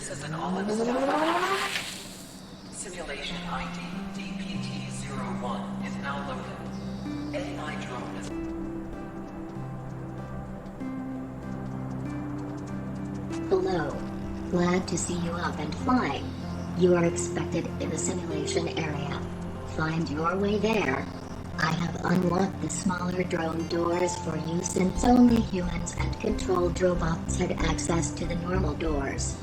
This is an all-install simulation ID DPT-01 is now loaded. AI drone is... Hello. Glad to see you up and flying. You are expected in the simulation area. Find your way there. I have unlocked the smaller drone doors for you since only humans and controlled robots had access to the normal doors.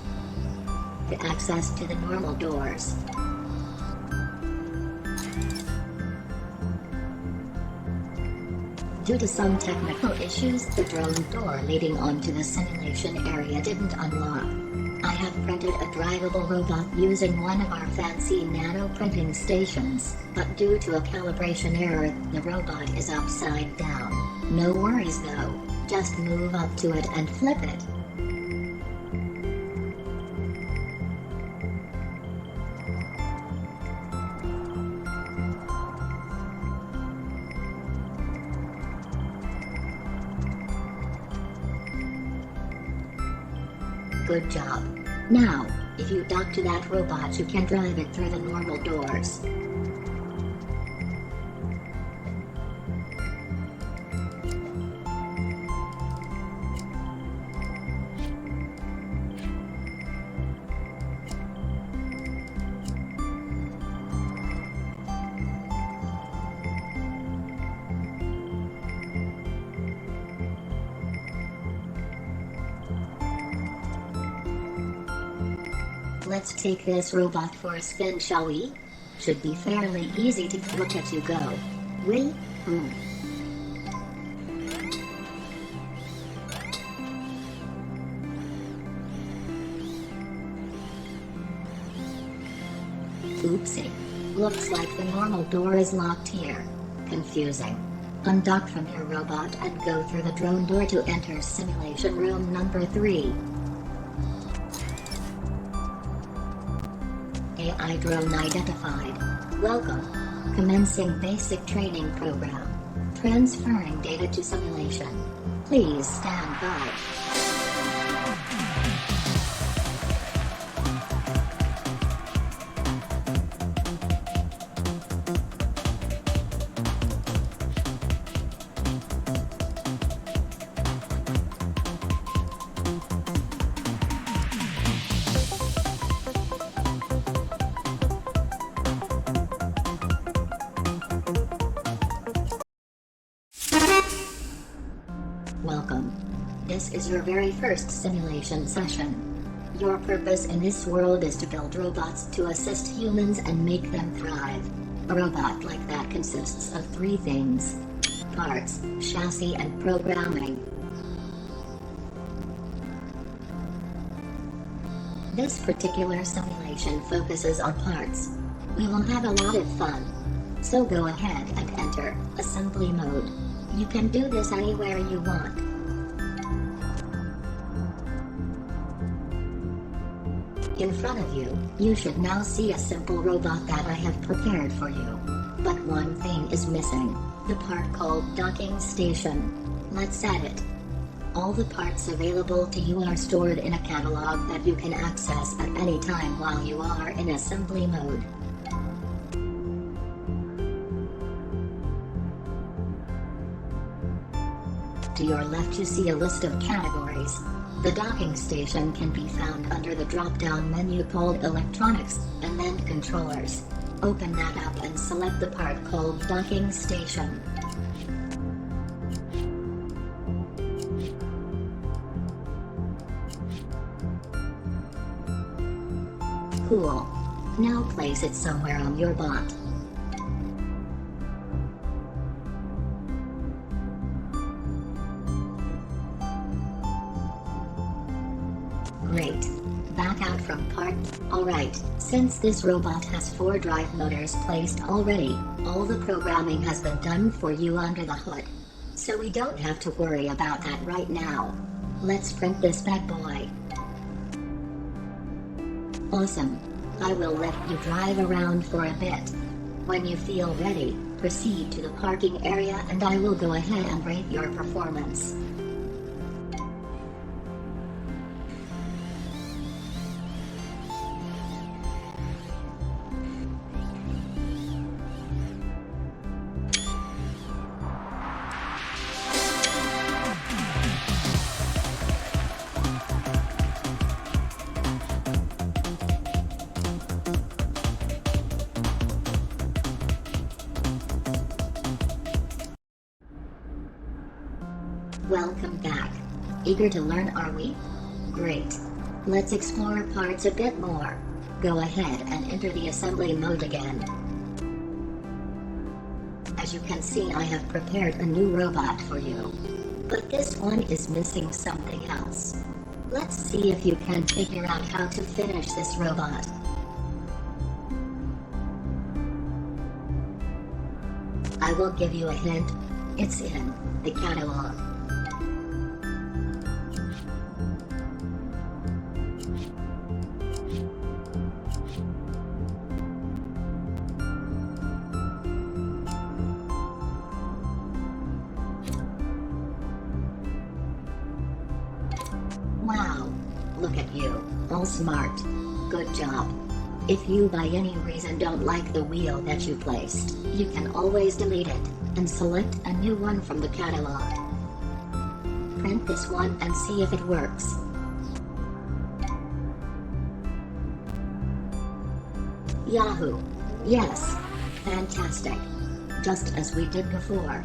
Due to some technical issues, the drone door leading onto the simulation area didn't unlock. I have printed a drivable robot using one of our fancy nano printing stations, but due to a calibration error, the robot is upside down. No worries though, just move up to it and flip it. Good job. Now, if you dock to that robot, you can drive it through the normal doors. Let's take this robot for a spin, shall we? Should be fairly easy to look at you go. Oopsie. Looks like the normal door is locked here. Confusing. Undock from your robot and go through the drone door to enter simulation room number 3. AI drone identified. Welcome. Commencing basic training program. Transferring data to simulation. Please stand by. Welcome. This is your very first simulation session. Your purpose in this world is to build robots to assist humans and make them thrive. A robot like that consists of 3 things: parts, chassis, and programming. This particular simulation focuses on parts. We will have a lot of fun. So go ahead and enter assembly mode. You can do this anywhere you want. In front of you, you should now see a simple robot that I have prepared for you. But one thing is missing, the part called docking station. Let's add it. All the parts available to you are stored in a catalog that you can access at any time while you are in assembly mode. To your left you see a list of categories. The docking station can be found under the drop-down menu called Electronics, and then Controllers. Open that up and select the part called Docking Station. Cool. Now place it somewhere on your bot. Great. Back out from part. Alright, since this robot has 4 drive motors placed already, all the programming has been done for you under the hood. So we don't have to worry about that right now. Let's print this bad boy. Awesome. I will let you drive around for a bit. When you feel ready, proceed to the parking area and I will go ahead and rate your performance. Welcome back. Eager to learn, are we? Great. Let's explore parts a bit more. Go ahead and enter the assembly mode again. As you can see, I have prepared a new robot for you. But this one is missing something else. Let's see if you can figure out how to finish this robot. I will give you a hint. It's in the catalog. Wow, look at you, all smart. Good job. If you by any reason don't like the wheel that you placed, you can always delete it, and select a new one from the catalog. Print this one and see if it works. Yahoo! Yes! Fantastic! Just as we did before.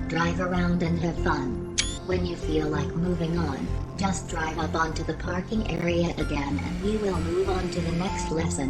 Drive around and have fun. When you feel like moving on, just drive up onto the parking area again and we will move on to the next lesson.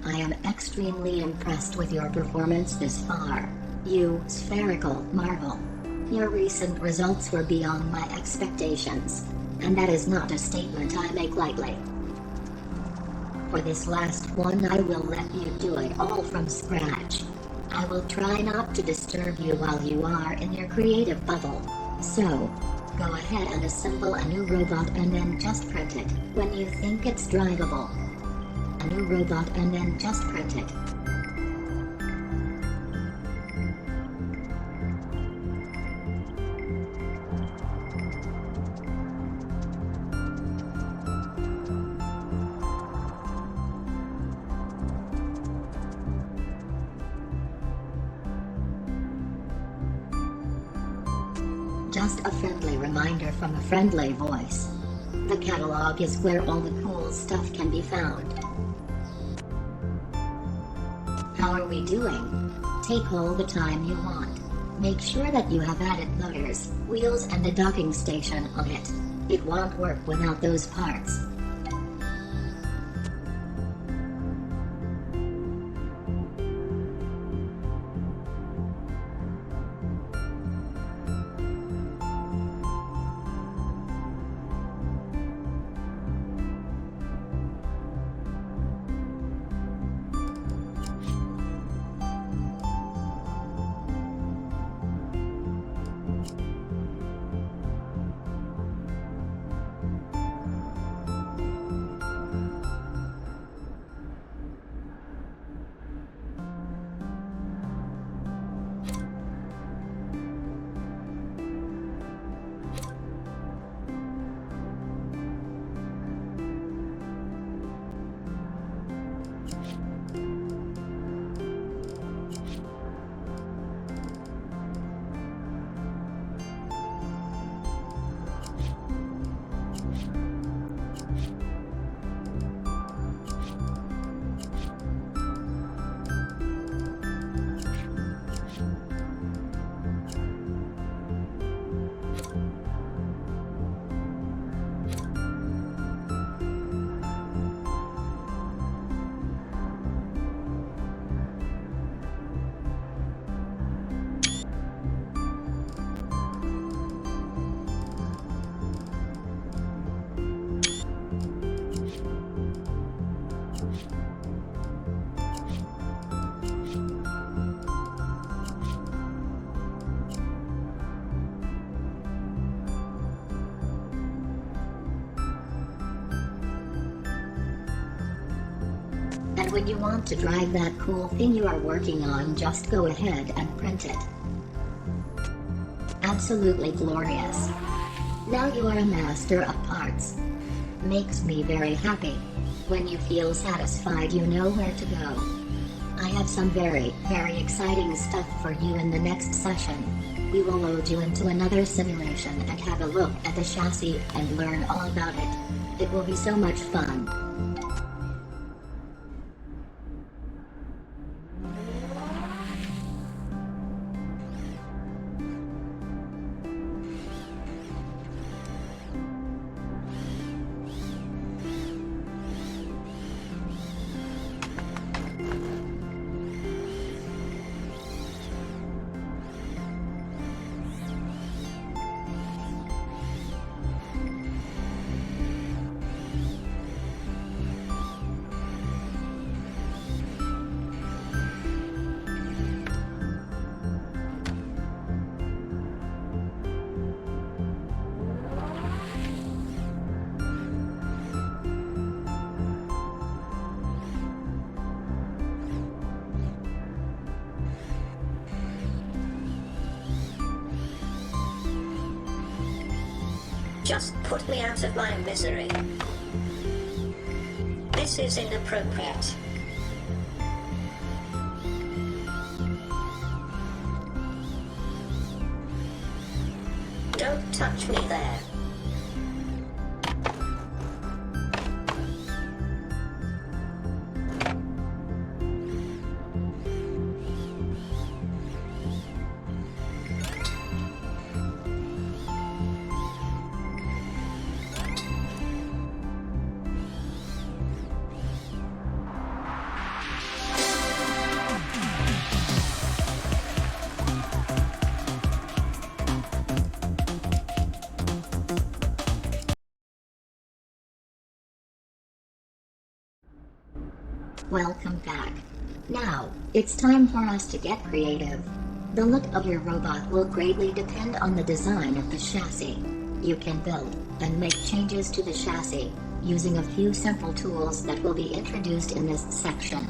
I am extremely impressed with your performance this far. You spherical marvel. Your recent results were beyond my expectations, and that is not a statement I make lightly. For this last one, I will let you do it all from scratch. I will try not to disturb you while you are in your creative bubble. So, go ahead and assemble a new robot and then just print it when you think it's drivable. A new robot and then just print it. Just a friendly reminder from a friendly voice. The catalog is where all the cool stuff can be found. How are we doing? Take all the time you want. Make sure that you have added motors, wheels and a docking station on it. It won't work without those parts. And when you want to drive that cool thing you are working on, just go ahead and print it. Absolutely glorious. Now you are a master of parts. Makes me very happy. When you feel satisfied, you know where to go. I have some very exciting stuff for you in the next session. We will load you into another simulation and have a look at the chassis and learn all about it. It will be so much fun. Just put me out of my misery. This is inappropriate. Don't touch me there. Welcome back. Now, it's time for us to get creative. The look of your robot will greatly depend on the design of the chassis. You can build and make changes to the chassis using a few simple tools that will be introduced in this section.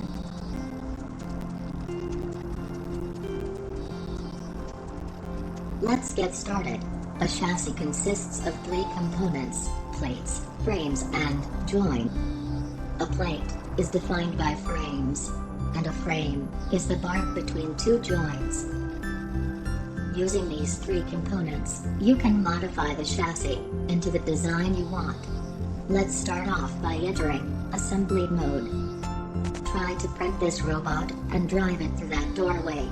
Let's get started. A chassis consists of 3 components: plates, frames, and join. A plate is defined by frames, and a frame is the bark between 2 joints. Using these 3 components, you can modify the chassis into the design you want. Let's start off by entering assembly mode. Try to print this robot and drive it through that doorway.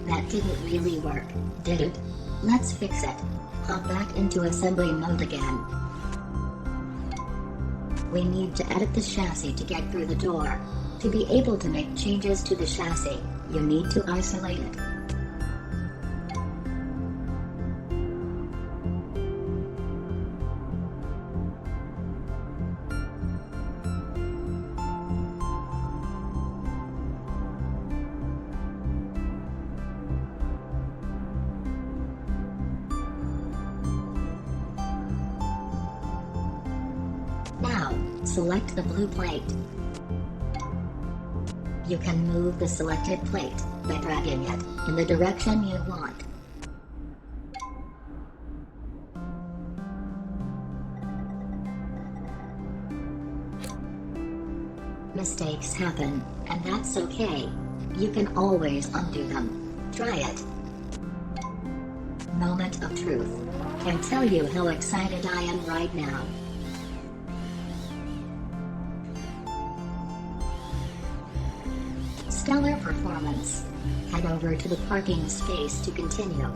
That didn't really work, did it? Let's fix it. Hop back into assembly mode again. We need to edit the chassis to get through the door. To be able to make changes to the chassis, you need to isolate it. Now, select the blue plate. You can move the selected plate by dragging it in the direction you want. Mistakes happen, and that's okay. You can always undo them. Try it. Moment of truth. Can't tell you how excited I am right now. Stellar performance. Head over to the parking space to continue.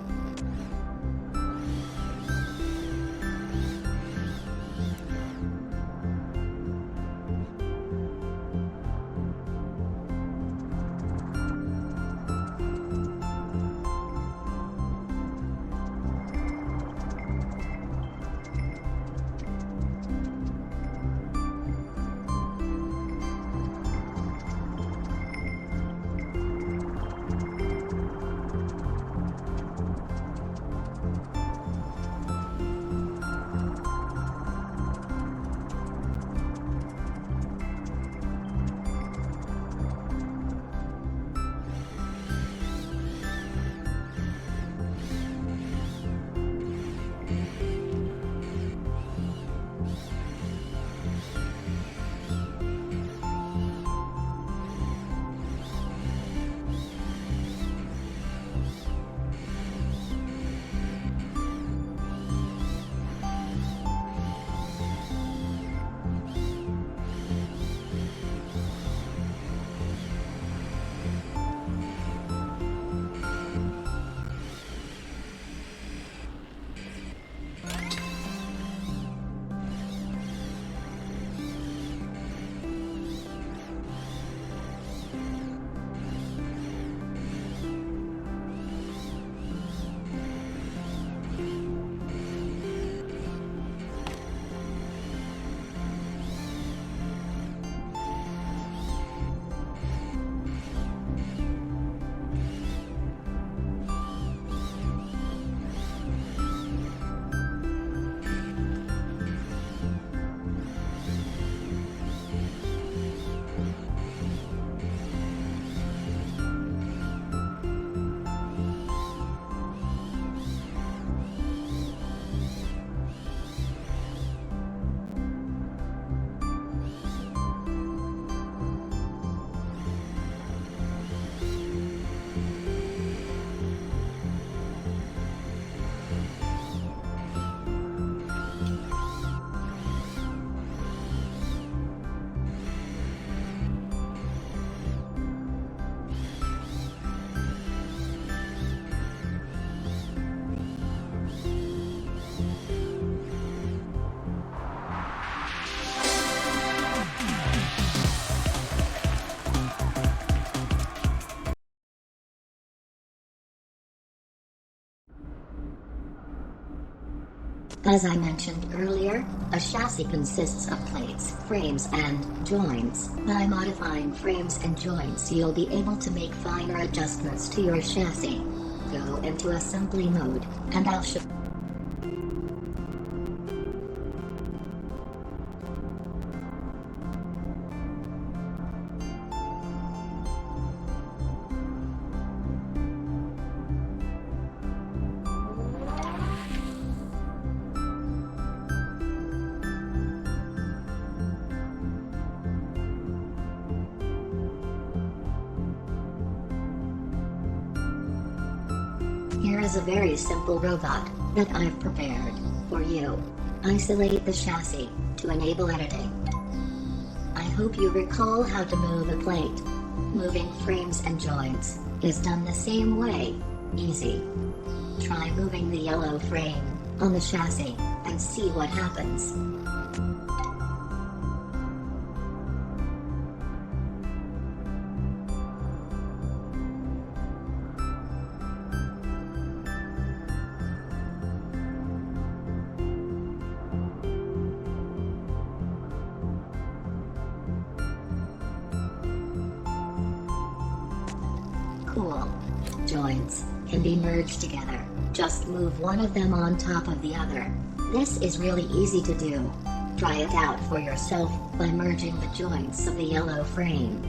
As I mentioned earlier, a chassis consists of plates, frames, and joints. By modifying frames and joints, you'll be able to make finer adjustments to your chassis. Go into assembly mode, and I'll show. Here is a very simple robot that I've prepared for you. Isolate the chassis to enable editing. I hope you recall how to move a plate. Moving frames and joints is done the same way. Easy. Try moving the yellow frame on the chassis and see what happens. Cool. Joints can be merged together. Just move one of them on top of the other. This is really easy to do. Try it out for yourself by merging the joints of the yellow frame.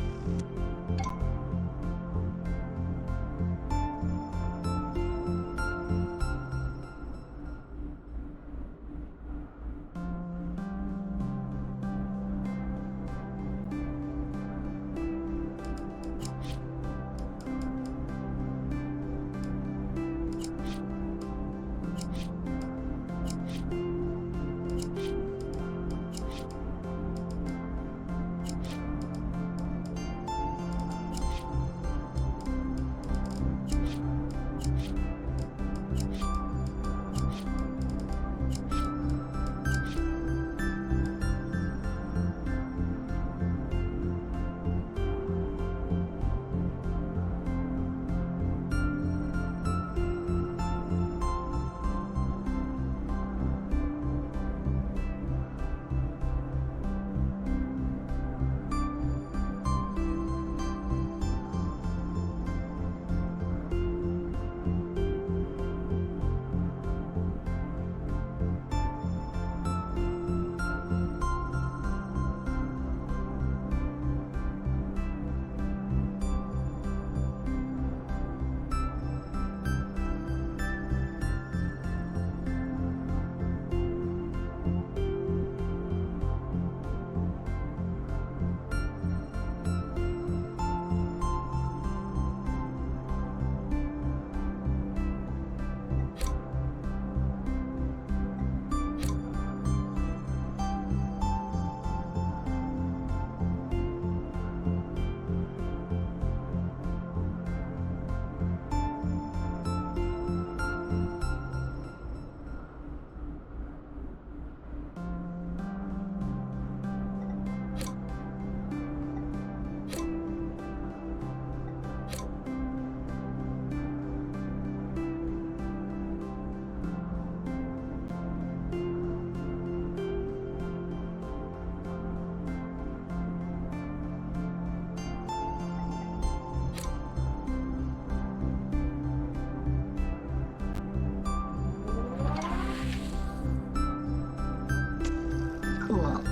Cool.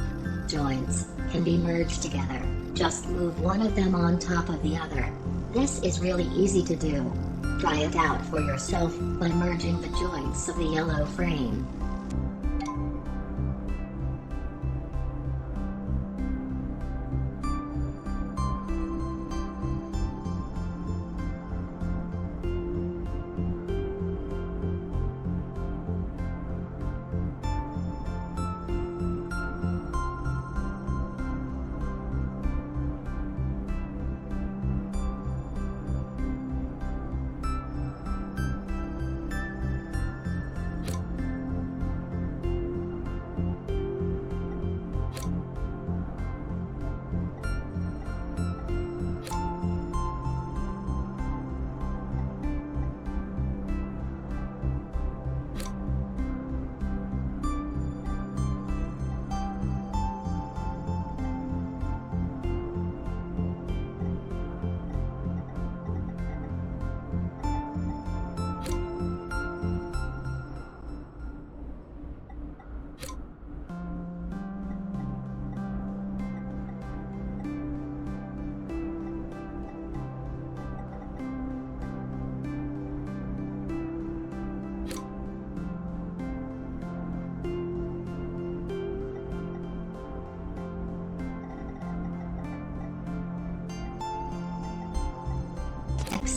Joints can be merged together. Just move one of them on top of the other. This is really easy to do. Try it out for yourself by merging the joints of the yellow frame.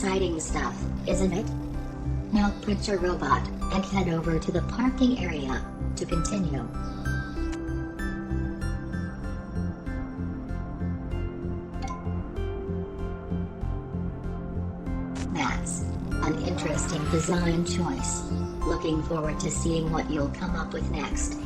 exciting stuff, isn't it? Now print your robot, and head over to the parking area, to continue. That's an interesting design choice. Looking forward to seeing what you'll come up with next.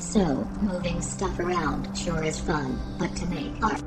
So, moving stuff around sure is fun, but to make art.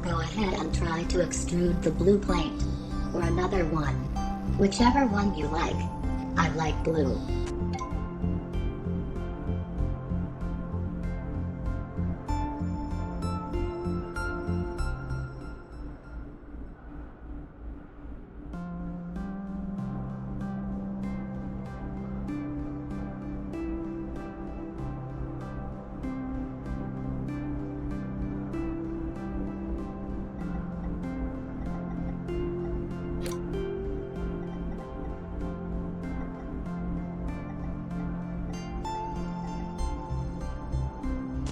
Go ahead and try to extrude the blue plate. Or another one. Whichever one you like. I like blue.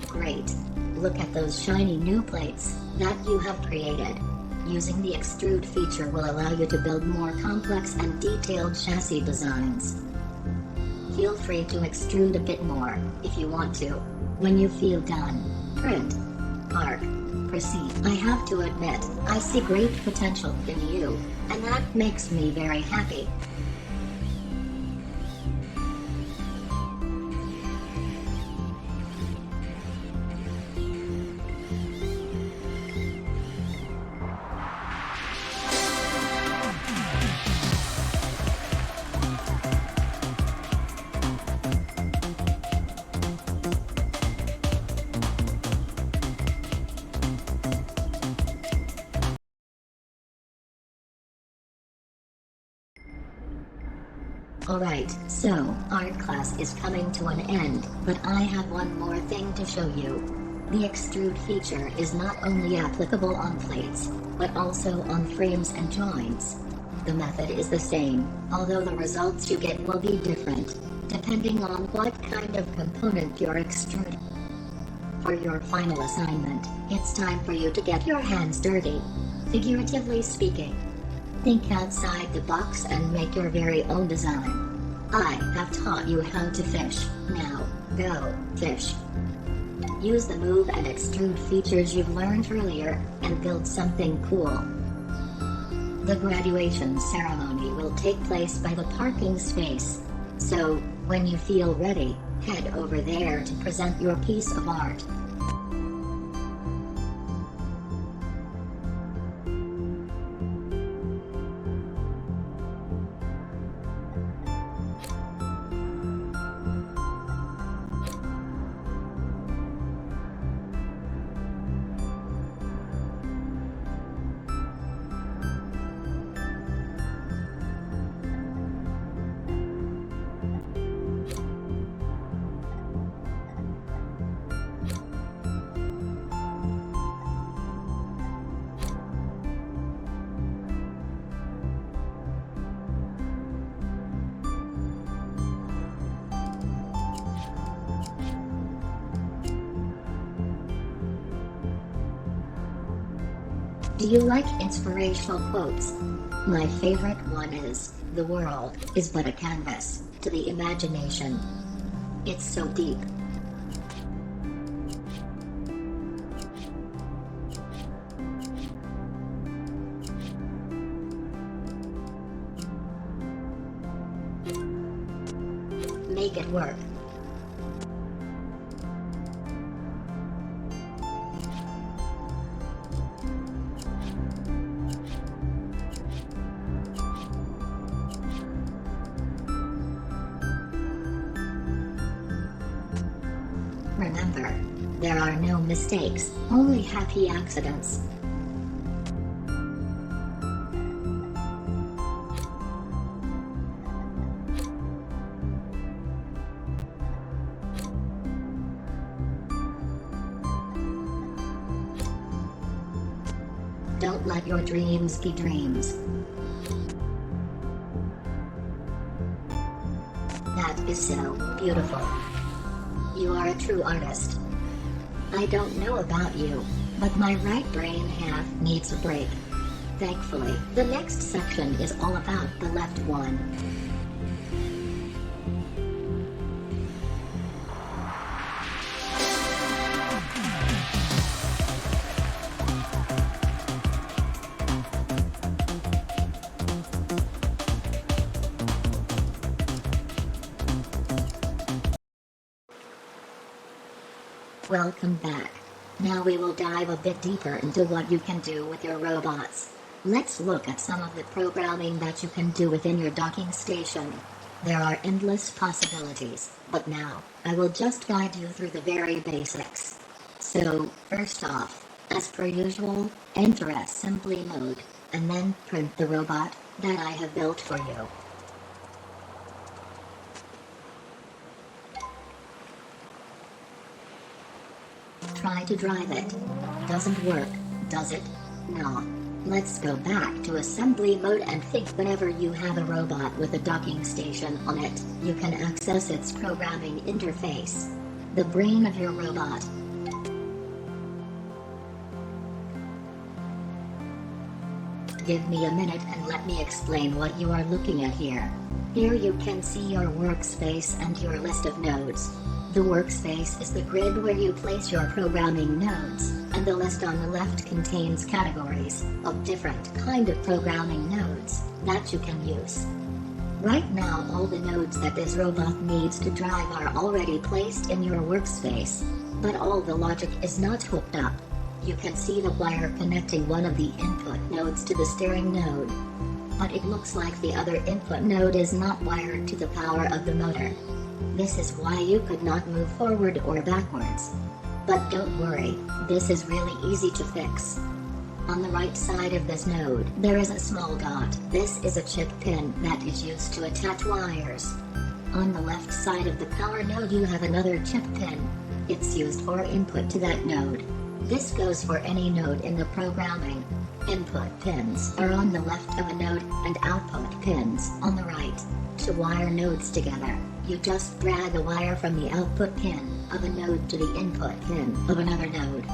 Great. Look at those shiny new plates that you have created. Using the extrude feature will allow you to build more complex and detailed chassis designs. Feel free to extrude a bit more, if you want to. When you feel done, print, park, proceed. I have to admit, I see great potential in you, and that makes me very happy. Alright, so, art class is coming to an end, but I have one more thing to show you. The extrude feature is not only applicable on plates, but also on frames and joints. The method is the same, although the results you get will be different, depending on what kind of component you're extruding. For your final assignment, it's time for you to get your hands dirty. Figuratively speaking. Think outside the box and make your very own design. I have taught you how to fish. Now, go fish. Use the move and extrude features you've learned earlier, and build something cool. The graduation ceremony will take place by the parking space. So, when you feel ready, head over there to present your piece of art. Do you like inspirational quotes? My favorite one is, "The world is but a canvas to the imagination." It's so deep. Make it work. Remember, there are no mistakes, only happy accidents. Don't let your dreams be dreams. That is so beautiful. You are a true artist. I don't know about you, but my right brain half needs a break. Thankfully, the next section is all about the left one. Welcome back. Now we will dive a bit deeper into what you can do with your robots. Let's look at some of the programming that you can do within your docking station. There are endless possibilities, but now, I will just guide you through the very basics. So, first off, as per usual, enter assembly mode, and then print the robot that I have built for you. Try to drive it. Doesn't work, does it? No. Let's go back to assembly mode and think whenever you have a robot with a docking station on it, you can access its programming interface. The brain of your robot. Give me a minute and let me explain what you are looking at here. Here you can see your workspace and your list of nodes. The workspace is the grid where you place your programming nodes, and the list on the left contains categories of different kind of programming nodes that you can use. Right now all the nodes that this robot needs to drive are already placed in your workspace, but all the logic is not hooked up. You can see the wire connecting one of the input nodes to the steering node, but it looks like the other input node is not wired to the power of the motor. This is why you could not move forward or backwards. But don't worry, this is really easy to fix. On the right side of this node, there is a small dot. This is a chip pin that is used to attach wires. On the left side of the power node you have another chip pin. It's used for input to that node. This goes for any node in the programming. Input pins are on the left of a node and output pins on the right. To wire nodes together, you just drag a wire from the output pin of a node to the input pin of another node.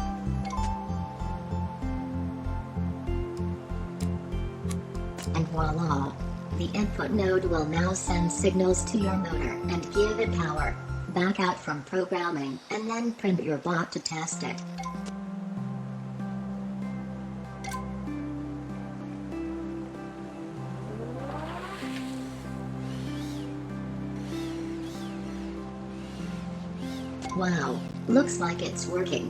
And voila! The input node will now send signals to your motor and give it power. Back out from programming and then print your bot to test it. Wow, looks like it's working.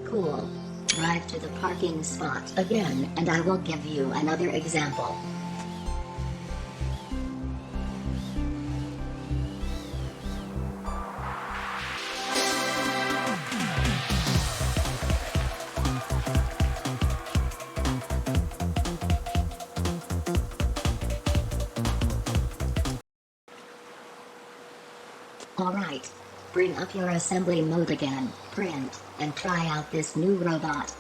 Cool. Drive to the parking spot again and I will give you another example. Alright. Bring up your assembly mode again, print, and try out this new robot.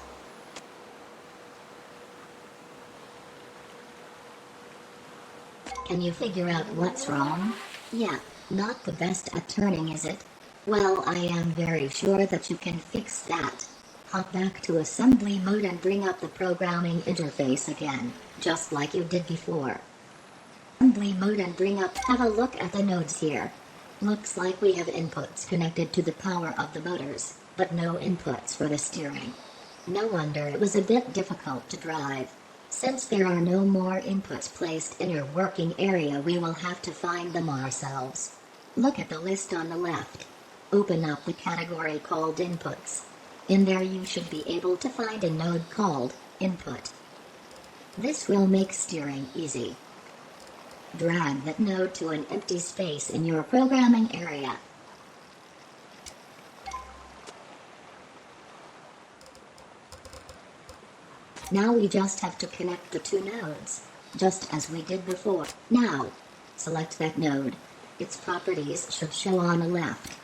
Can you figure out what's wrong? Yeah, not the best at turning, is it? Well, I am very sure that you can fix that. Hop back to assembly mode and bring up the programming interface again, just like you did before. Assembly mode and bring up. Have a look at the nodes here. Looks like we have inputs connected to the power of the motors, but no inputs for the steering. No wonder it was a bit difficult to drive. Since there are no more inputs placed in your working area, we will have to find them ourselves. Look at the list on the left. Open up the category called Inputs. In there you should be able to find a node called Input. This will make steering easy. Drag that node to an empty space in your programming area. Now we just have to connect the two nodes, just as we did before. Now, select that node. Its properties should show on the left.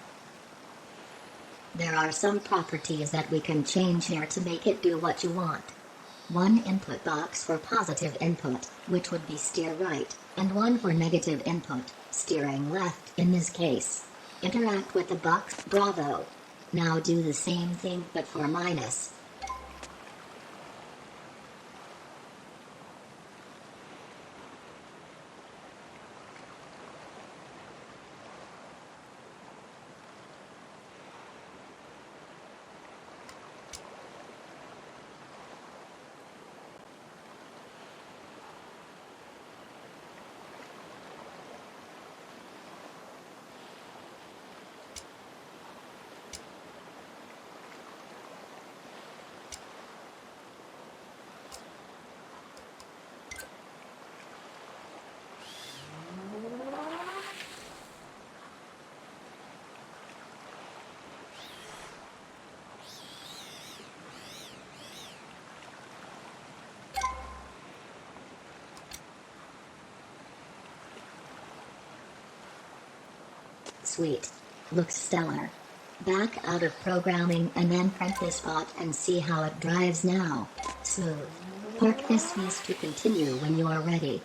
There are some properties that we can change here to make it do what you want. One input box for positive input, which would be steer right, and one for negative input, steering left in this case. Interact with the box. Bravo. Now do the same thing but for minus. Sweet. Looks stellar. Back out of programming and then print this spot and see how it drives now. Smooth. Park this piece to continue when you are ready.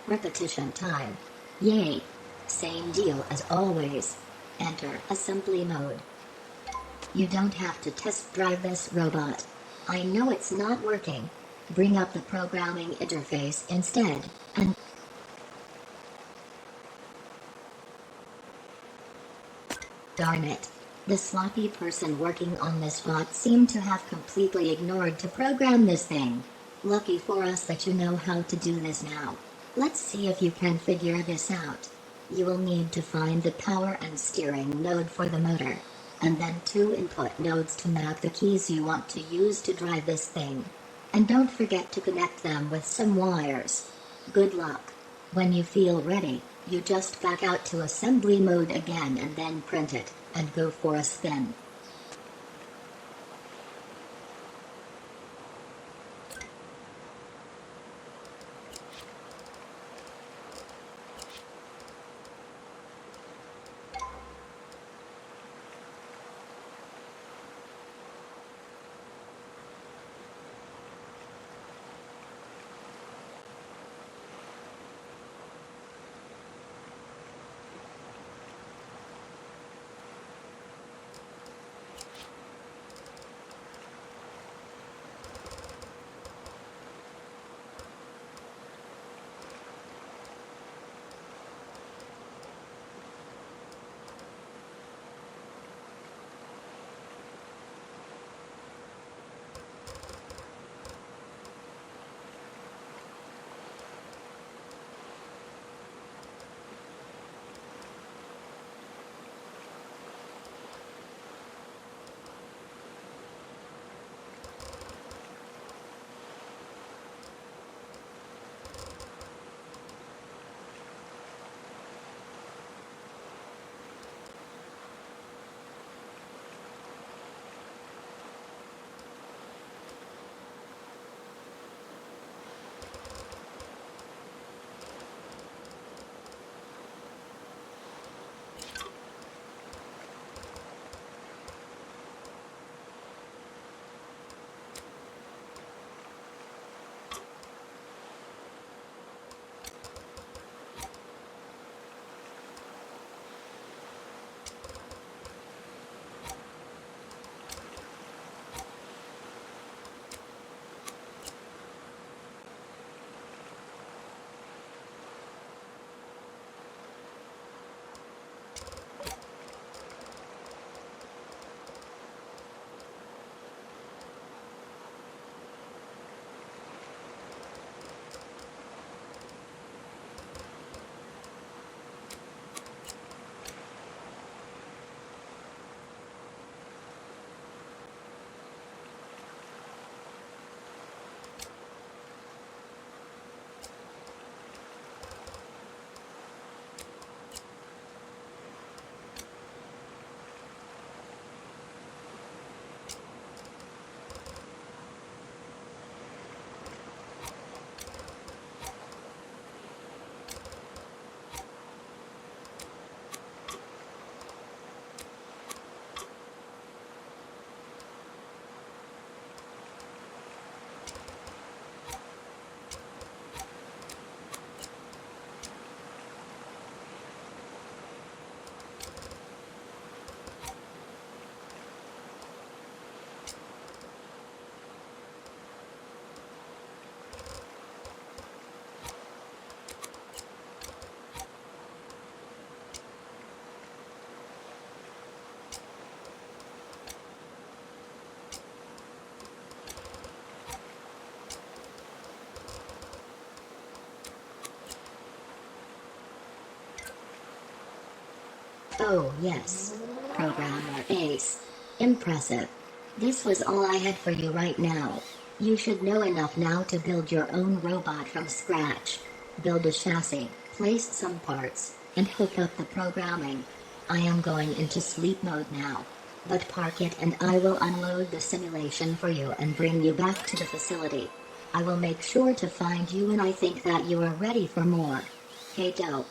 Repetition time. Yay. Same deal as always. Enter assembly mode. You don't have to test drive this robot. I know it's not working. Bring up the programming interface instead, and darn it. The sloppy person working on this bot seemed to have completely ignored to program this thing. Lucky for us that you know how to do this now. Let's see if you can figure this out. You will need to find the power and steering node for the motor, and then 2 input nodes to map the keys you want to use to drive this thing. And don't forget to connect them with some wires. Good luck. When you feel ready, you just back out to assembly mode again and then print it, and go for a spin. Oh yes. Programmer Ace. Impressive. This was all I had for you right now. You should know enough now to build your own robot from scratch. Build a chassis, place some parts, and hook up the programming. I am going into sleep mode now. But park it and I will unload the simulation for you and bring you back to the facility. I will make sure to find you when I think that you are ready for more. Hey dope.